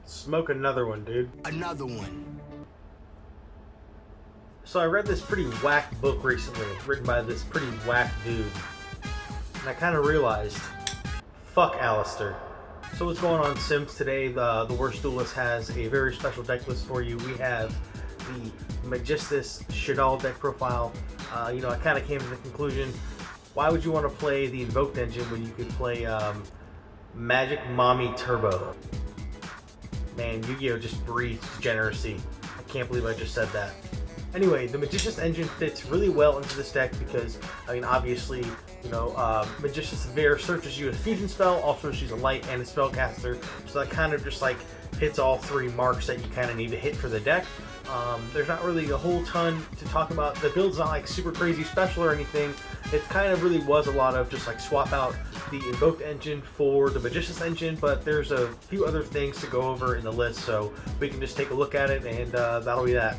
Smoke another one, dude. Another one. So I read this pretty whack book recently, written by this pretty whack dude. And I kind of realized, fuck Alistair. So what's going on, Sims? Today, the Worst Duelist has a very special deck list for you. We have the Magistus Shaddoll deck profile. I kind of came to the conclusion, why would you want to play the Invoked engine when you could play Magic Mommy Turbo? Man, Yu-Gi-Oh! Just breathes degeneracy. I can't believe I just said that. Anyway, the Magistus engine fits really well into this deck because, obviously, Magistus Severe searches you as a fusion spell, also she's a light and a spellcaster, so that kind of just like hits all three marks that you kind of need to hit for the deck. There's not really a whole ton to talk about. The build's not like super crazy special or anything. It kind of really was a lot of just like swap out the Invoked engine for the Magistus engine, but there's a few other things to go over in the list, so we can just take a look at it, and that'll be that.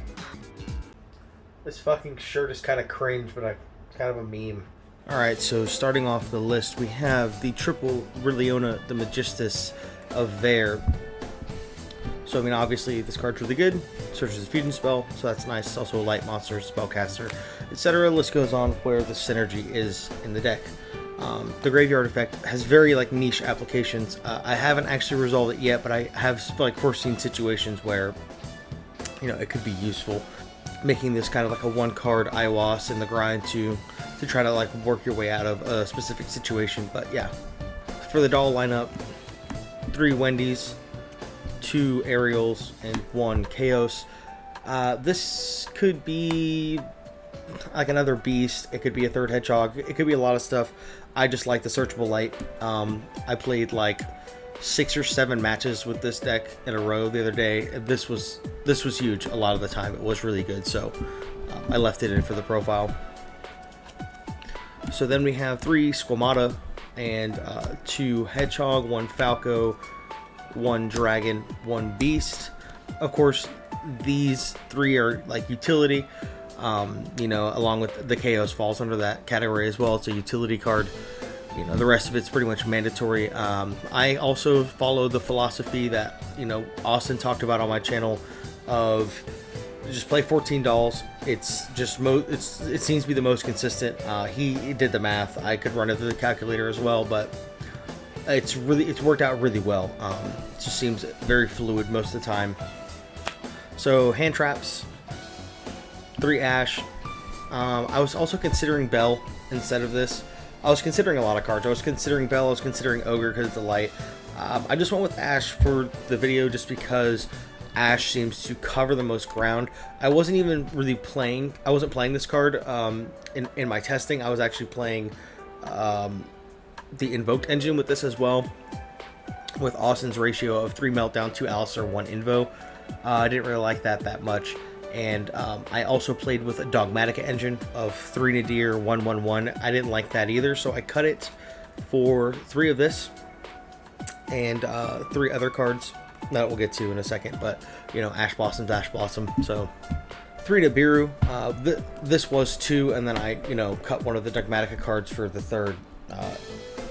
This fucking shirt is kind of cringe, but it's kind of a meme. Alright, so starting off the list, we have the triple Rilliona, the Magistus of Vare. So, obviously, this card's really good. Searches a fusion spell, so that's nice. It's also a light monster, spellcaster, etc. List goes on where the synergy is in the deck. The graveyard effect has very niche applications. I haven't actually resolved it yet, but I have foreseen situations where it could be useful, making this kind of like a one card IWAS in the grind to try to work your way out of a specific situation. But yeah, for the doll lineup, 3 Wendy's, 2 Ariels, and 1 Chaos. This could be like another beast. It could be a 3rd hedgehog. It could be a lot of stuff. I just like the searchable light. I played 6 or 7 matches with this deck in a row the other day. This was huge a lot of the time. It was really good, so I left it in for the profile. So then we have 3 Squamata and 2 Hedgehog, 1 Falco, 1 Dragon, 1 Beast. Of course, these 3 are utility. Along with the Chaos falls under that category as well. It's a utility card. The rest of it's pretty much mandatory. I also follow the philosophy that, Austin talked about on my channel of just play 14 dolls. It's just it seems to be the most consistent. He did the math. I could run it through the calculator as well, but it's worked out really well. It just seems very fluid most of the time. So hand traps, 3 Ash. I was also considering Bell instead of this. I was considering a lot of cards. I was considering Bell, I was considering Ogre because it's a light. I just went with Ash for the video just because Ash seems to cover the most ground. I wasn't even really playing, I wasn't playing this card in my testing. I was actually playing the Invoked engine with this as well, with Austin's ratio of 3 Meltdown, 2 Alistair, 1 Invo. I didn't really like that much. And I also played with a Dogmatic engine of 3 Nadir, 1/1/1. I didn't like that either, so I cut it for 3 of this and 3 other cards that we'll get to in a second. But Ash Blossom, so 3 Nibiru. This was 2, and then I cut one of the Dogmatica cards for the 3rd.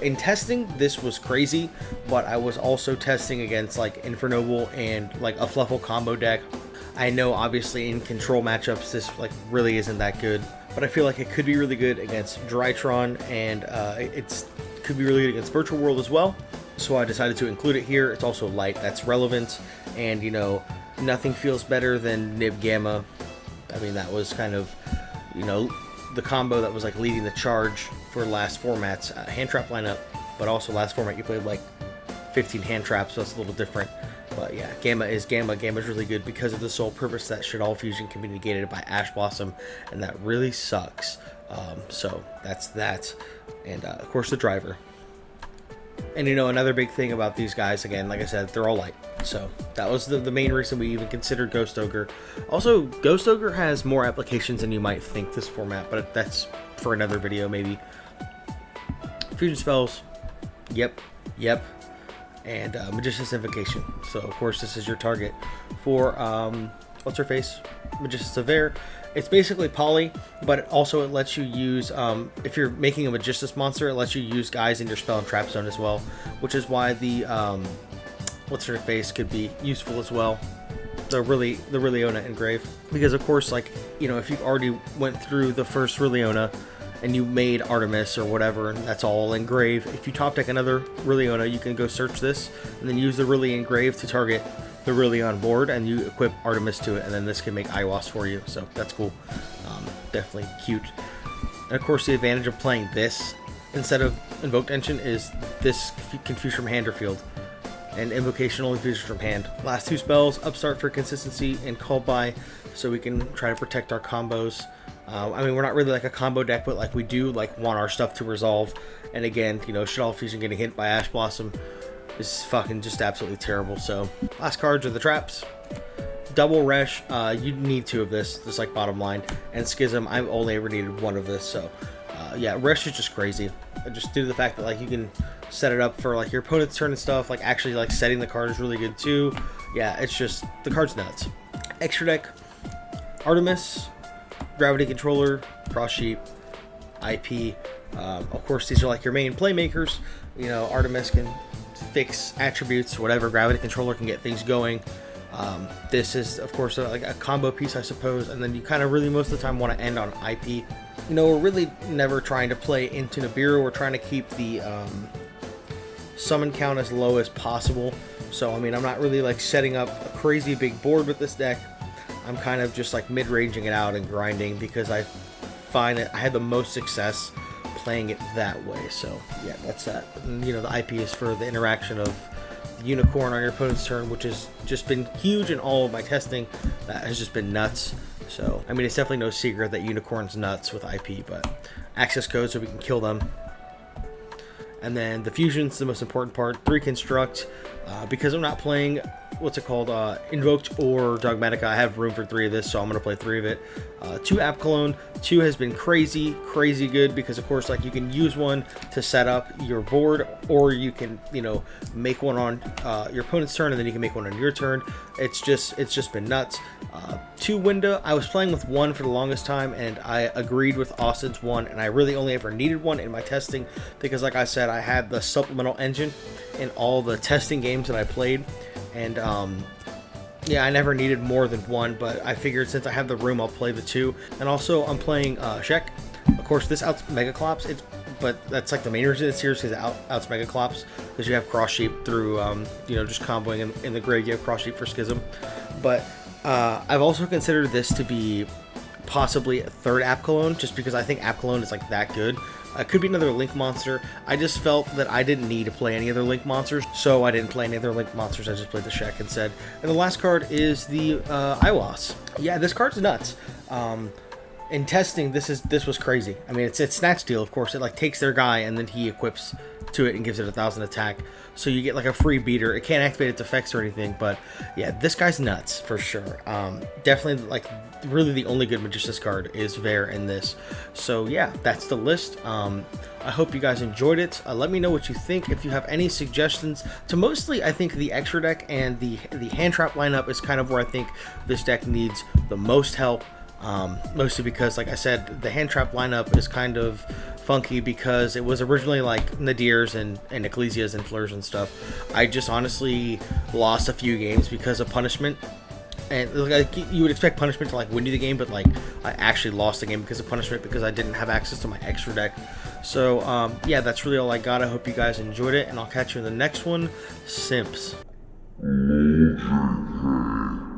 In testing, this was crazy, but I was also testing against Infernoble and a Fluffle combo deck. I know obviously in control matchups this really isn't that good, but I feel like it could be really good against Drytron, and it could be really good against Virtual World as well. So I decided to include it here. It's also light, that's relevant, and nothing feels better than Nib Gamma. That was kind of the combo that was leading the charge for last format's hand trap lineup, but also last format you played 15 hand traps, so it's a little different. But yeah, Gamma is Gamma. Gamma is really good because of the sole purpose that Shaddoll fusion can be negated by Ash Blossom, and that really sucks. So that's that, and of course the driver. And another big thing about these guys, again, like I said, they're all light. So that was the main reason we even considered Ghost Ogre. Also, Ghost Ogre has more applications than you might think this format, but that's for another video maybe. Fusion spells, yep. And Magistus Invocation. So of course this is your target for what's her face, Magistus Severe. It's basically poly, but also it lets you use if you're making a Magistus monster, it lets you use guys in your spell and trap zone as well, which is why the what's her face could be useful as well. The Riliona engrave, because of course, like, you know, if you've already went through the first Riliona and you made Artemis or whatever, and that's all engrave, if you top deck another Riliona, you can go search this and then use the Rilly engrave to target the Rilly on board, and you equip Artemis to it, and then this can make Iwas for you. So that's cool. Definitely cute. And of course, the advantage of playing this instead of Invoked Engine is this Confuse from hand or field. And Invocation only features from hand. Last two spells, Upstart for consistency and Called By, so we can try to protect our combos. I mean, we're not really like a combo deck, but like we do like want our stuff to resolve. And again, you know, Shaddoll Fusion getting hit by Ash Blossom is fucking just absolutely terrible. So last cards are the traps. Double Resh, you need 2 of this, just like bottom line. And Schism, I've only ever needed 1 of this. So yeah, Resh is just crazy. Just due to the fact that like you can set it up for like your opponent's turn and stuff. Like actually like setting the card is really good too. Yeah, it's just, the card's nuts. Extra deck, Artemis, Gravity Controller, Cross Sheep, IP. Of course, these are like your main playmakers. You know, Artemis can fix attributes, whatever. Gravity Controller can get things going. This is, of course, like a combo piece, I suppose. And then you kind of really most of the time want to end on IP. You know, we're really never trying to play into Nibiru. We're trying to keep the summon count as low as possible. So, I mean, I'm not really like setting up a crazy big board with this deck. I'm kind of just like mid-ranging it out and grinding, because I find that I had the most success playing it that way. So yeah, that's that. And, you know, the IP is for the interaction of the unicorn on your opponent's turn, which has just been huge in all of my testing. That has just been nuts. So I mean, it's definitely no secret that unicorn's nuts with IP, but access code so we can kill them. And then the fusion's the most important part. 3 construct, because I'm not playing what's it called, invoked or dogmatica. I have room for 3 of this, so I'm gonna play 3 of it. 2 app cologne. 2 has been crazy good, because of course, like, you can use one to set up your board, or you can, you know, make one on your opponent's turn, and then you can make one on your turn. It's just been nuts. 2 window. I was playing with 1 for the longest time, and I agreed with Austin's 1, and I really only ever needed 1 in my testing, because like I said, I had the supplemental engine in all the testing games that I played, and yeah, I never needed more than 1, but I figured since I have the room, I'll play the 2. And also, I'm playing Shek. Of course, this outs Megaclops, but that's like the main reason it's here, because it outs Megaclops, because you have Cross Sheep through, you know, just comboing in the grave. You have Cross Sheep for Schism. But I've also considered this to be possibly a 3rd app cologne, just because I think app cologne is like that good. It could be another Link monster. I just felt that I didn't need to play any other Link monsters, so I didn't play any other Link monsters. I just played the Shek instead. And the last card is the Iwas. Yeah, this card's nuts. In testing, this was crazy. I mean, it's Snatch Deal, of course. It like takes their guy and then he equips to it and gives it 1,000 attack. So you get like a free beater. It can't activate its effects or anything, but yeah, this guy's nuts for sure. Definitely, like, really the only good Magistus card is Vare in this. So yeah, that's the list. I hope you guys enjoyed it. Let me know what you think. If you have any suggestions to, mostly I think the extra deck and the hand trap lineup is kind of where I think this deck needs the most help. Mostly because, like I said, the hand trap lineup is kind of funky, because it was originally like Nadirs and Ecclesias and Fleurs and stuff. I just honestly lost a few games because of punishment. And like, you would expect punishment to like win you the game, but like I actually lost the game because of punishment, because I didn't have access to my extra deck. So yeah, that's really all I got. I hope you guys enjoyed it, and I'll catch you in the next one. Simps.